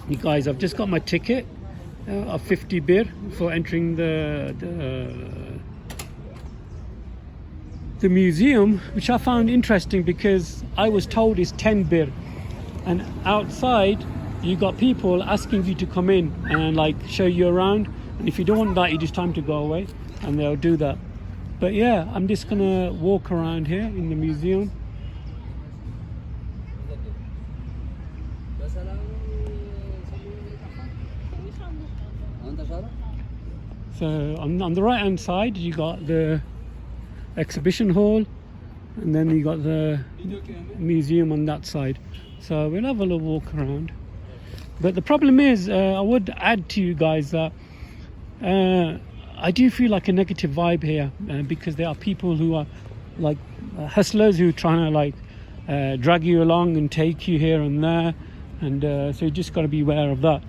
You guys, I've just got my ticket of 50 birr for entering the museum, which I found interesting because I was told it's 10 birr, and outside you got people asking you to come in and like show you around, and if you don't want that, it is time to go away, and they'll do that. But yeah, I'm just gonna walk around here in the museum. So on the right hand side you got the exhibition hall, and then you got the museum on that side. So we'll have a little walk around. But the problem is, I would add to you guys that I do feel like a negative vibe here, because there are people who are like hustlers who are trying to like drag you along and take you here and there, and so you just got to be aware of that.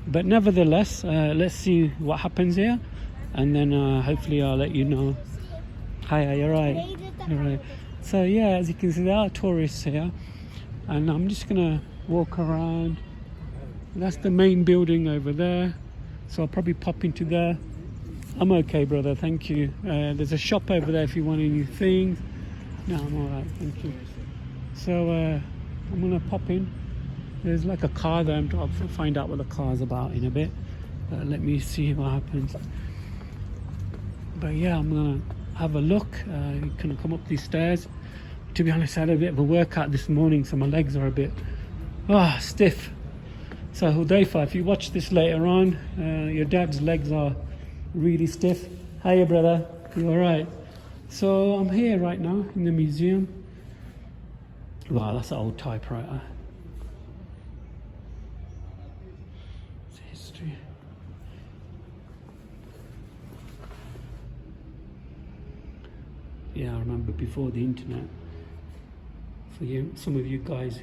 But nevertheless, let's see what happens here, and then hopefully I'll let you know. Hi, you're right. You're right. So yeah, as you can see, there are tourists here, and I'm just gonna walk around. That's the main building over there, so I'll probably pop into there. I'm okay, brother, thank you. There's a shop over there if you want any things. No, I'm all right, thank you. So I'm gonna pop in. There's like a car there. I'll find out what the car's about in a bit. Let me see what happens. But yeah, I'm gonna have a look. You can come up these stairs. To be honest, I had a bit of a workout this morning, so my legs are a bit stiff. So Hudayfa, if you watch this later on, your dad's legs are really stiff. Hiya, brother. You all right? So I'm here right now in the museum. Wow, that's an old typewriter. It's history. Yeah, I remember before the internet. For you, some of you guys,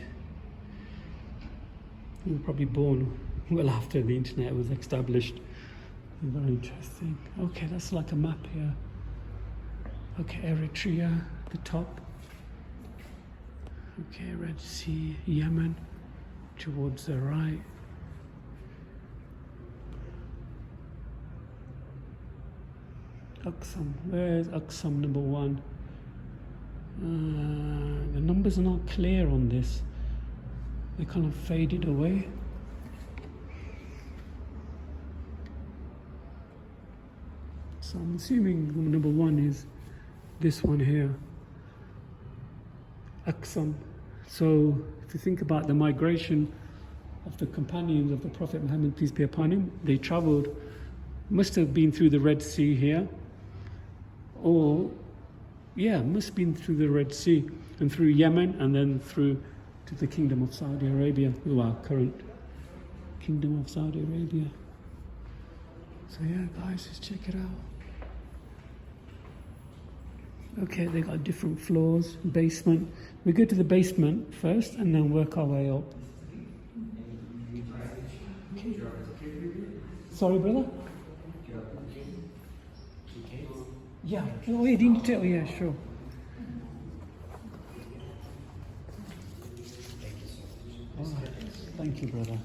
you were probably born well after the internet was established. Very interesting. Okay, that's like a map here. Okay, Eritrea, the top. Okay, Red Sea, Yemen, towards the right. Aksum, where's Aksum number 1? The numbers are not clear on this. They kind of faded away. So I'm assuming number 1 is this one here, Aksum. So if you think about the migration of the companions of the Prophet Muhammad, peace be upon him, they traveled, must have been through the Red Sea here, or must have been through the Red Sea and through Yemen, and then through to the Kingdom of Saudi Arabia, who are current Kingdom of Saudi Arabia. So yeah, guys, just check it out. Okay, they got different floors, basement. We go to the basement first and then work our way up. Okay. Sorry, brother? Yeah. Oh, yeah, didn't tell. Yeah, sure. All right. Thank you, brother.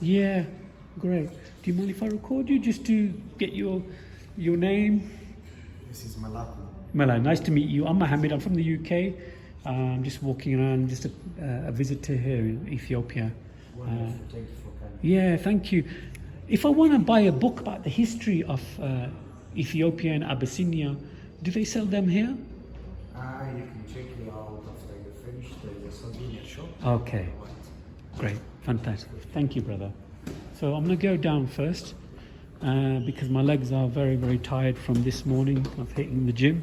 Yeah, great. Do you mind if I record you just to get your name? This is Malako. Mala, nice to meet you. I'm Mohammed. I'm from the UK. I'm just walking around, just a visitor here in Ethiopia. Wonderful. Thank you for coming. Yeah, thank you. If I want to buy a book about the history of Ethiopia and Abyssinia, do they sell them here? You can check it out after you finish the souvenir shop. Okay, great, fantastic. Thank you, brother. So I'm going to go down first because my legs are very, very tired from this morning of hitting the gym.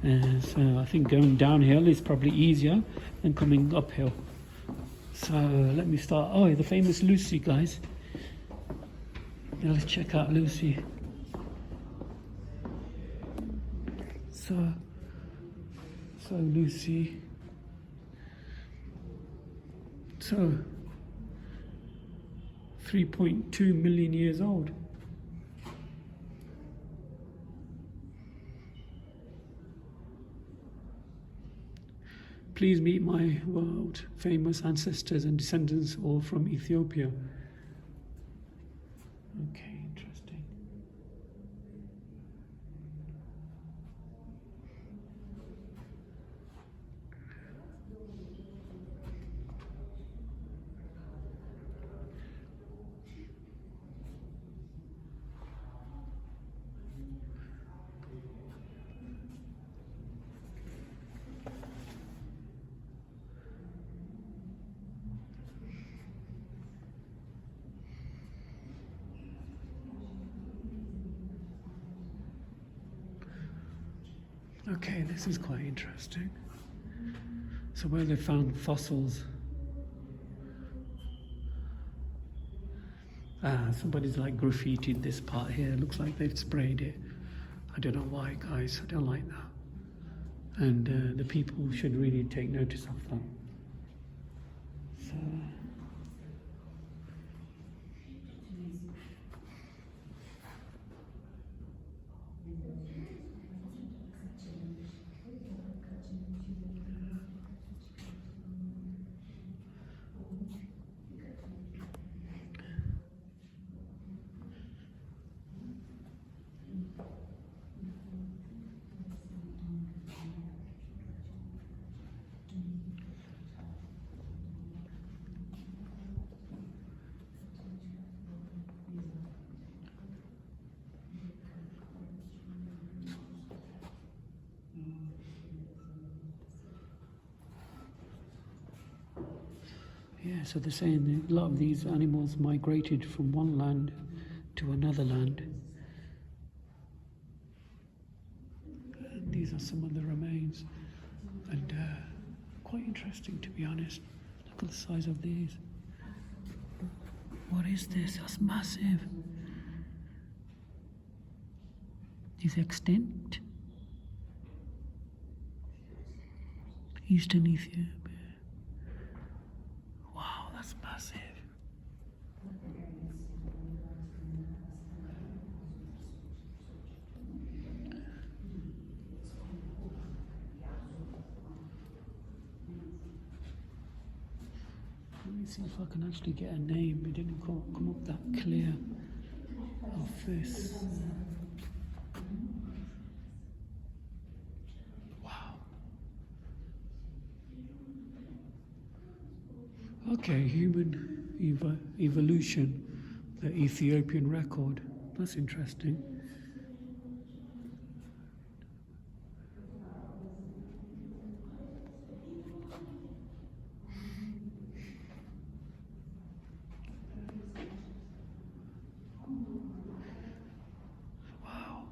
So I think going downhill is probably easier than coming uphill. So let me start. Oh, the famous Lucy, guys. Yeah, let's check out Lucy. So Lucy. So 3.2 million years old. Please meet my world famous ancestors and descendants, all from Ethiopia. Okay, interesting. Okay, this is quite interesting. So where they found fossils. Somebody's like graffitied this part here. Looks like they've sprayed it. I don't know why, guys. I don't like that. And the people should really take notice of that. So. Yeah, so they're saying that a lot of these animals migrated from one land to another land. And these are some of the remains. And quite interesting, to be honest. Look at the size of these. What is this? That's massive. Is extinct? Eastern Ethiopia. Wow, that's massive. Let me see if I can actually get a name. It didn't come up that clear of this. Wow. Okay, human evolution, the Ethiopian record. That's interesting. Wow.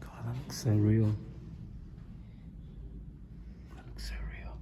God, that looks so real. That looks so real.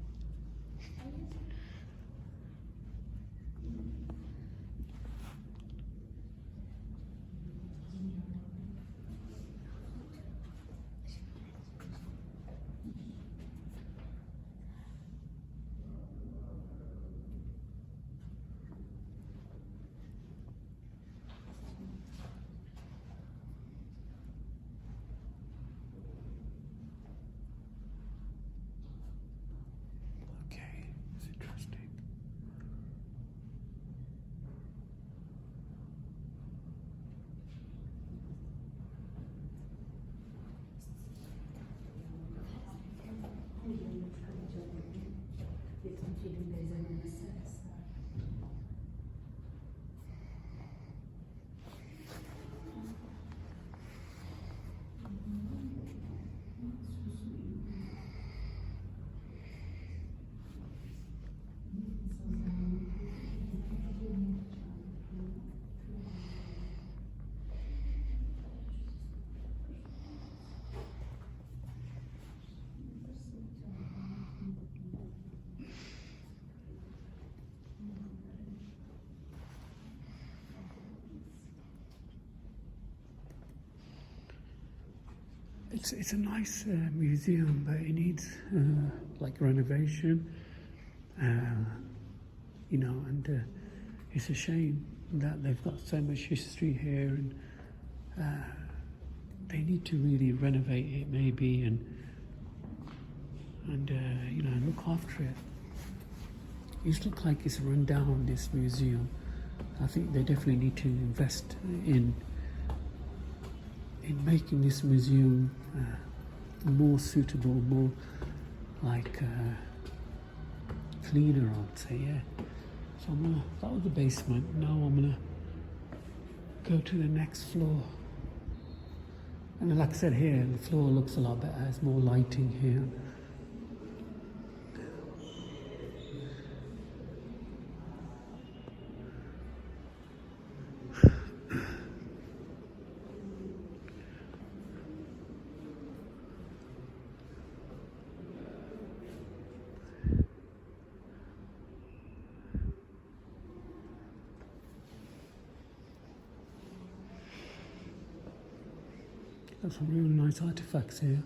It's a nice museum, but it needs like renovation, you know, and it's a shame that they've got so much history here, and they need to really renovate it maybe, and you know, look after it. It looks like it's run down, this museum. I think they definitely need to invest in making this museum more suitable, more like cleaner, I would say, yeah. So that was the basement. Now I'm gonna go to the next floor. And like I said, here the floor looks a lot better. There's more lighting here. Got some really nice artifacts here.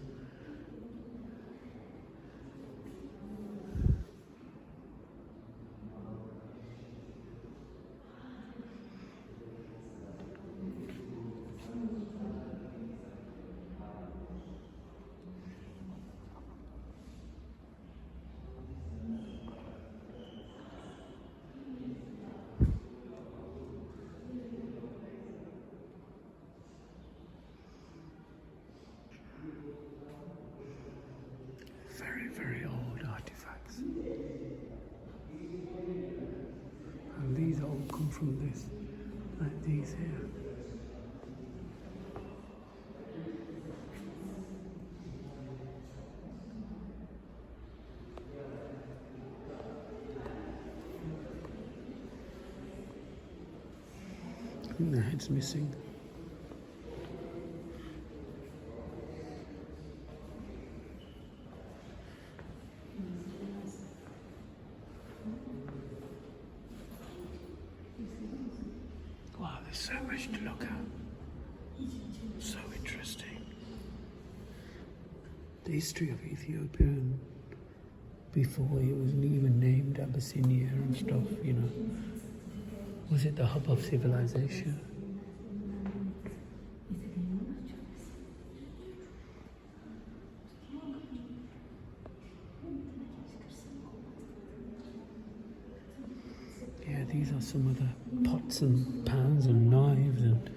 Very, very old artifacts. And these all come from this, like these here. I think the head's missing. Wow, there's so much to look at. So interesting. The history of Ethiopia, and before it wasn't even named Abyssinia and stuff, you know. Was it the hub of civilization? Yeah, these are some of the pots and pans and knives and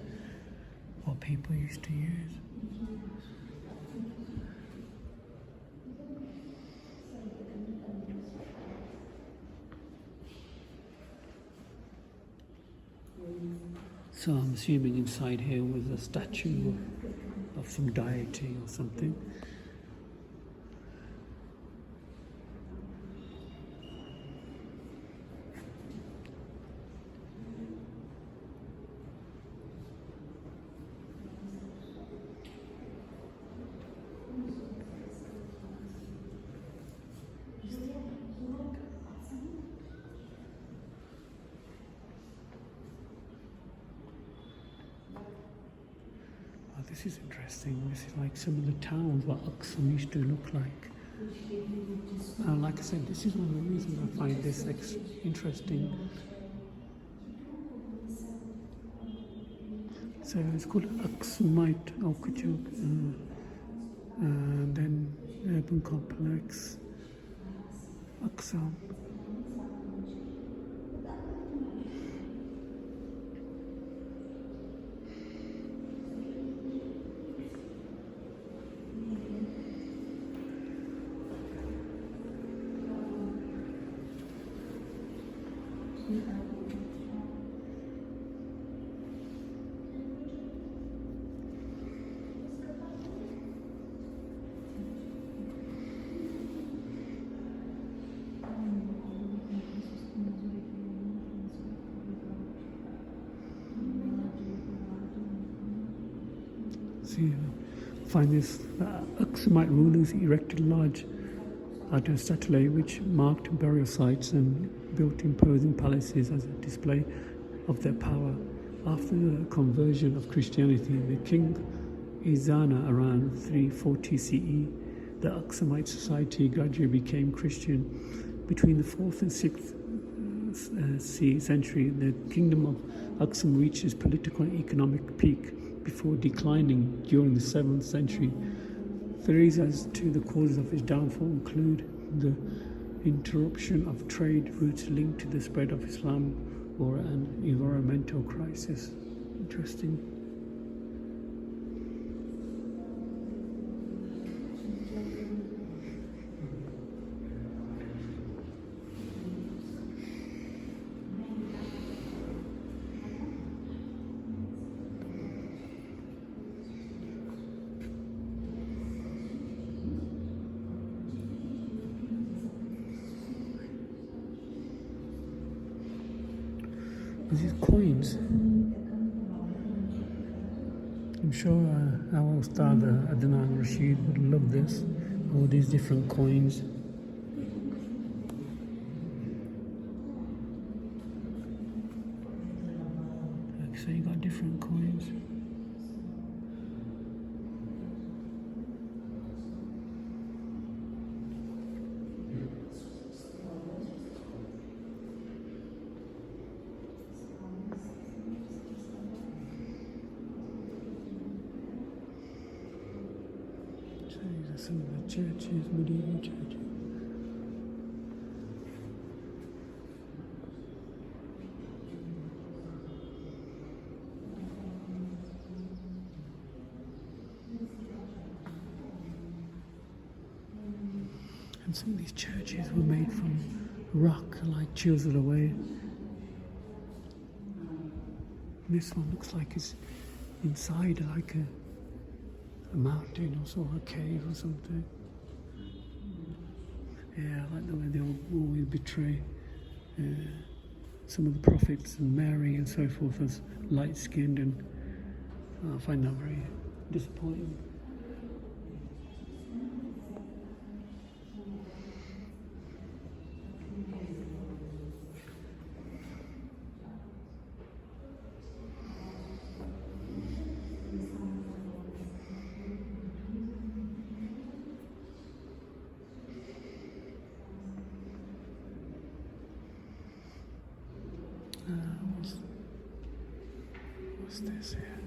what people used to use. So I'm assuming inside here was a statue of some deity or something. This is interesting. This is like some of the towns what Aksum used to look like. Like I said, this is one of the reasons I find this interesting. So it's called Aksumite Okachuk, and then urban complex, Aksum. See, find this Aksumite rulers erected large outer satellite which marked burial sites and built imposing palaces as a display of their power. After the conversion of Christianity, the king Izana around 340 CE. The Aksumite society gradually became Christian. Between the 4th and 6th century, the kingdom of Aksum reached its political and economic peak before declining during the 7th century. Theories as to the causes of its downfall include the interruption of trade routes linked to the spread of Islam or an environmental crisis. Interesting. These coins. I'm sure our Ustad Adnan Rashid would love this. All these different coins. Like, so you got different coins. These are some of the churches, medieval churches. And some of these churches were made from rock, like chiseled away. This one looks like it's inside like a mountain or sort of a cave or something. Yeah, I like the way they always betray some of the prophets and Mary and so forth as light-skinned, and I find that very disappointing. What's this here?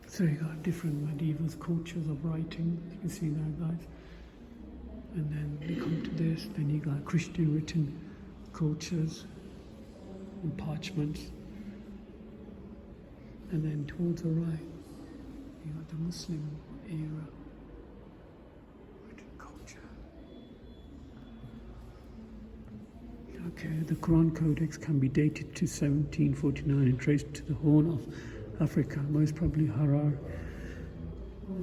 So you got different medieval cultures of writing. You can see that, guys. And then we come to this. Then you got Christian written cultures and parchments. And then towards the right, you got the Muslim era written culture. Okay, the Quran Codex can be dated to 1749 and traced to the Horn of Africa, most probably Harar.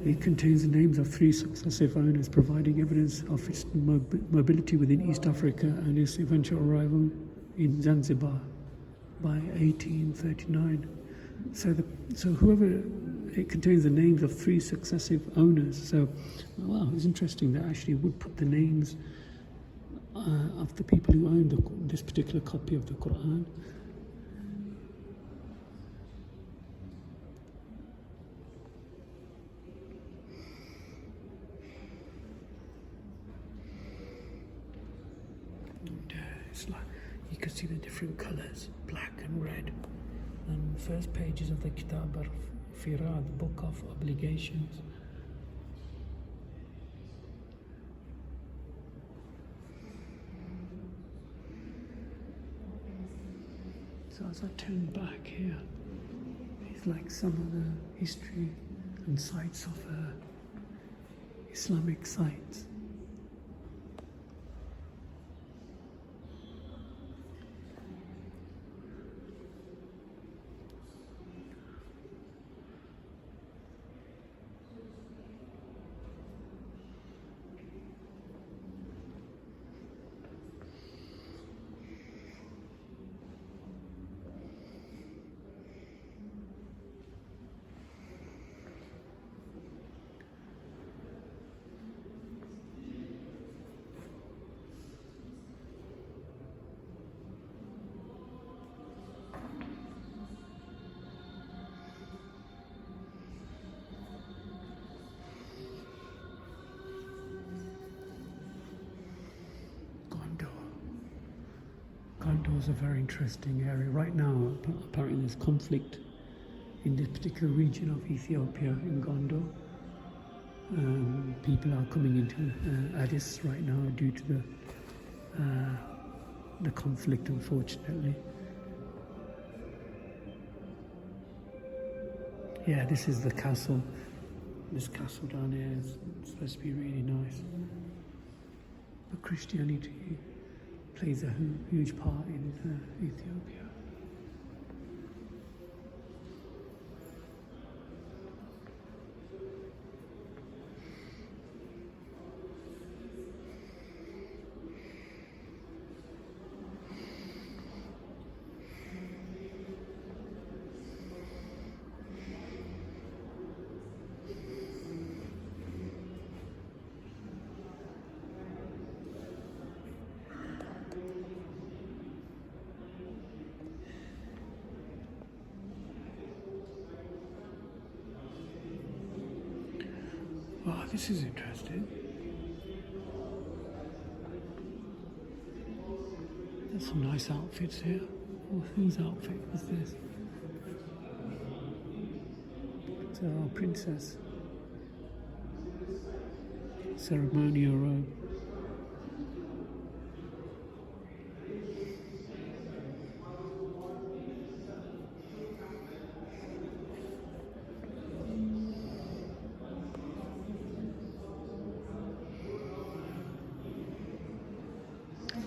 It contains the names of 3 successive owners, providing evidence of its mobility within East Africa and its eventual arrival in Zanzibar by 1839. So whoever, it contains the names of 3 successive owners. So, wow, it's interesting that actually would put the names of the people who owned this particular copy of the Quran. And, it's like you can see the different colours, black and red. And the first pages of the Kitab al-Firah, the Book of Obligations. So as I turn back here, it's like some of the history and sites of Islamic sites. was a very interesting area. Right now, apparently there's conflict in this particular region of Ethiopia, in Gondo. People are coming into Addis right now due to the conflict, unfortunately. Yeah, this is the castle. This castle down here is supposed to be really nice. But Christianity plays a huge part in Ethiopia. Wow, this is interesting. There's some nice outfits here. Oh, whose outfit was this? It's our princess. Ceremonial robe.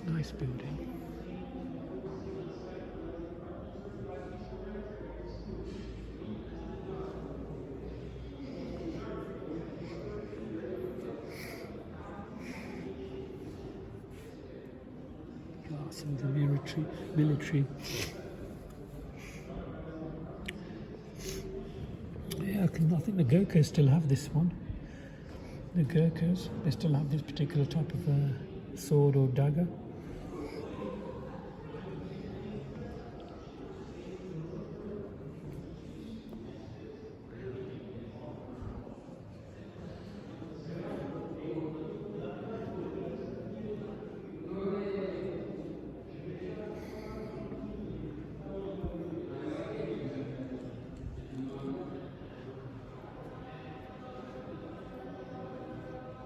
Nice building. Some of the military. Yeah, I think the Gurkhas still have this one. The Gurkhas, they still have this particular type of sword or dagger.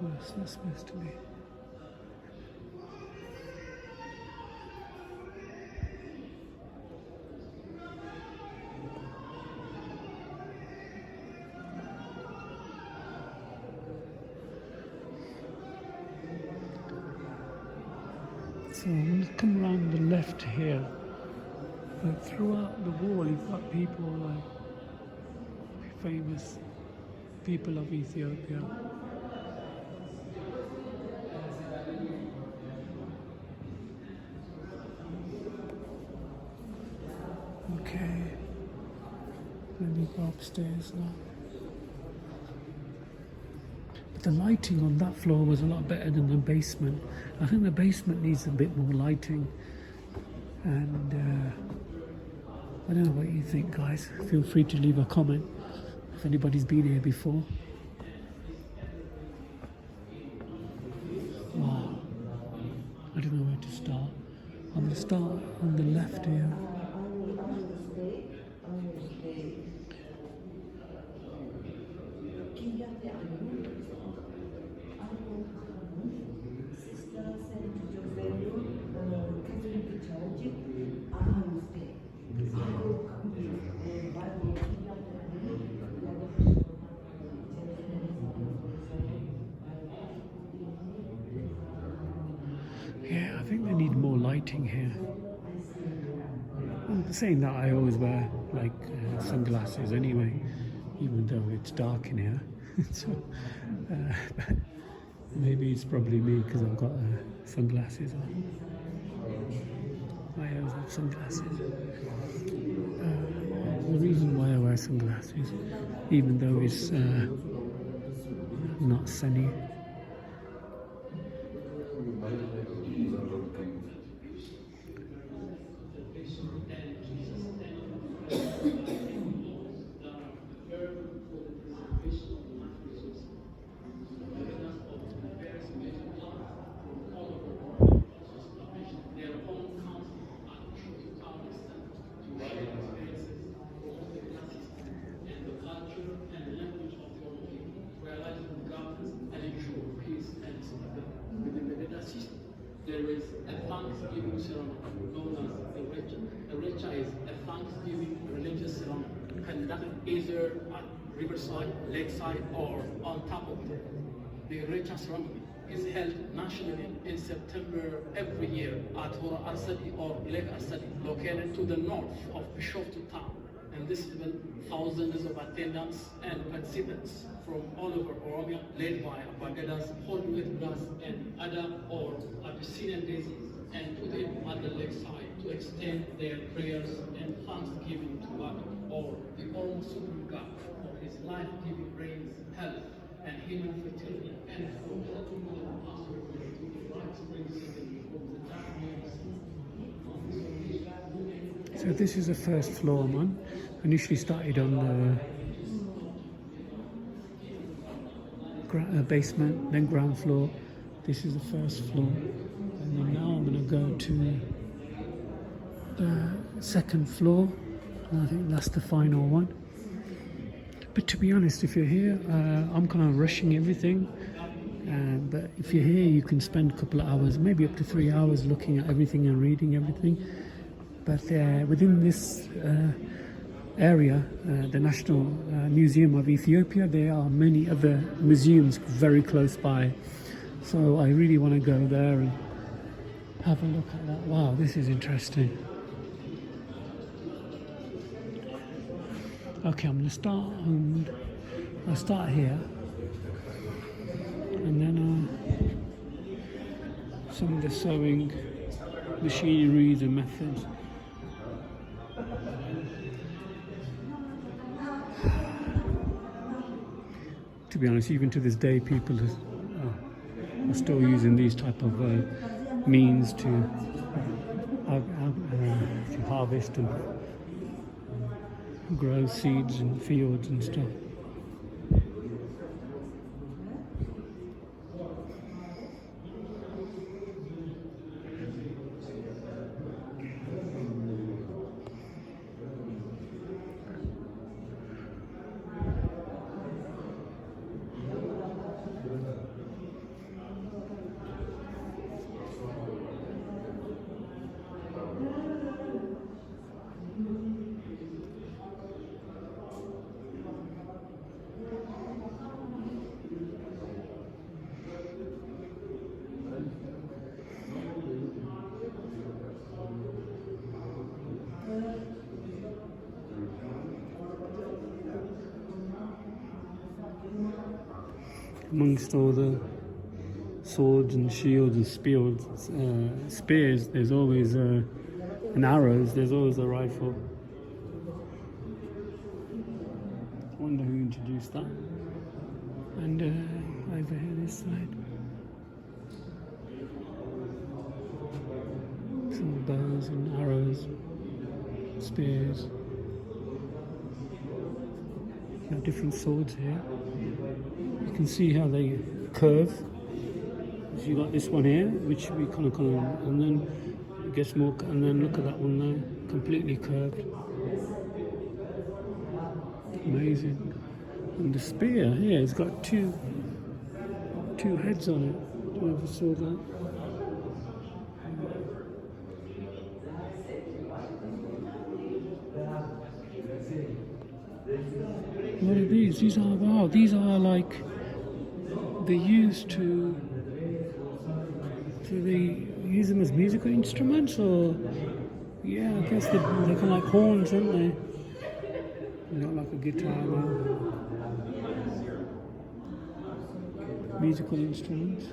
What's that supposed to be? So I'm going to come around the left here. But throughout the wall you've got people like famous people of Ethiopia. Okay, let me go upstairs now. But the lighting on that floor was a lot better than the basement. I think the basement needs a bit more lighting. And I don't know what you think, guys. Feel free to leave a comment if anybody's been here before. Wow, I don't know where to start. I'm going to start on the left here. Yeah, I think they need more lighting here. I'm saying that I always wear like sunglasses anyway, even though it's dark in here. So but maybe it's probably me because I've got sunglasses on. I always have sunglasses. The reason why I wear sunglasses, even though it's not sunny. there is a Thanksgiving ceremony known as the Recha. The Recha is a Thanksgiving religious ceremony conducted either at riverside, lakeside, or on top of it. The Recha ceremony is held nationally in September every year at Hora Arsadi or Lake Arsadi, located to the north of Bishoftu town. And this event, thousands of attendants and participants from all over Oromia, led by Apagadas, hold with gas and other or Abyssinian daisies, and put it at the lakeside to extend their prayers and thanksgiving to God, or the Oromo Supreme God, for his life-giving rains, health, and human fertility, and for ultimate answerment to the right springs of the dark years. So this is the first floor, man. Initially started on the basement, then ground floor. This is the first floor, and then now I'm going to go to the second floor, and I think that's the final one. But to be honest, if you're here, I'm kind of rushing everything. But if you're here, you can spend a couple of hours, maybe up to 3 hours, looking at everything and reading everything. But within this area, the National Museum of Ethiopia, there are many other museums very close by. So I really want to go there and have a look at that. Wow, this is interesting. Okay, I'm going to start, and I'll start here, and then some of the sewing machineries and methods. To be honest, even to this day, people are still using these type of means to harvest and grow seeds in fields and stuff. Amongst all the swords and shields and spears, there's always and arrows, there's always a rifle. I wonder who introduced that. And over here this side, some bows and arrows, spears. You have different swords here. You can see how they curve. So you got this one here, which we kind of, and then it gets more, and then look at that one there, completely curved. Amazing. And the spear here has got two heads on it. Do you ever saw that? What are these? These are, wow, these are like, they used to they use them as musical instruments, or yeah, I guess they're kind of like horns, aren't they? Not like a guitar, though. Musical instruments.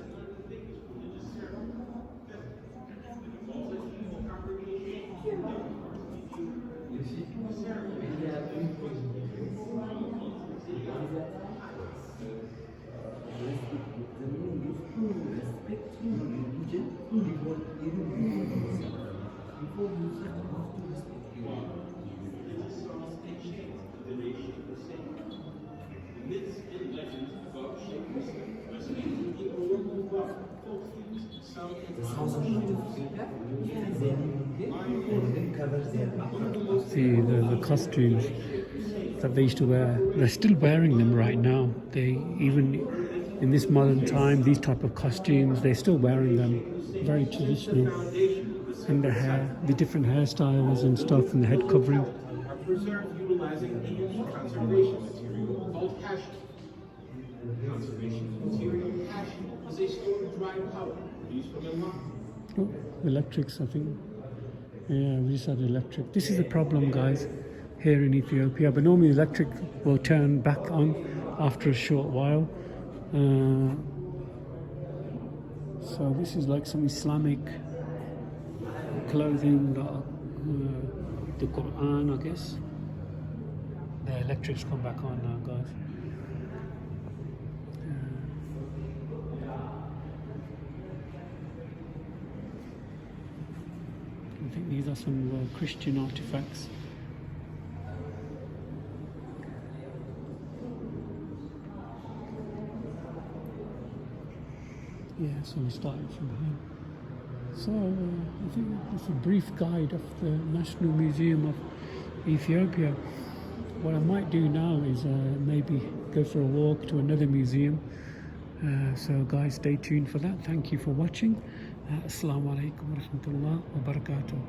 See the costumes that they used to wear. They're still wearing them right now. They even in this modern time, these type of costumes, they're still wearing them. Very traditional. And the hair, the different hairstyles and stuff, and the head covering. Are preserved utilizing a conservation material called hashing. Conservation material hashing is a stone dried powder used from the lime. Oh, electrics, I think. Yeah, we just had electric. This is the problem, guys, here in Ethiopia. But normally electric will turn back on after a short while. So this is like some Islamic clothing, the Quran, I guess. The electrics come back on now, guys. I think these are some Christian artifacts. Yeah, so we started from here. So I think it's a brief guide of the National Museum of Ethiopia. What I might do now is maybe go for a walk to another museum. So guys, stay tuned for that. Thank you for watching. Assalamu alaikum wa rahmatullah wa barakatuh.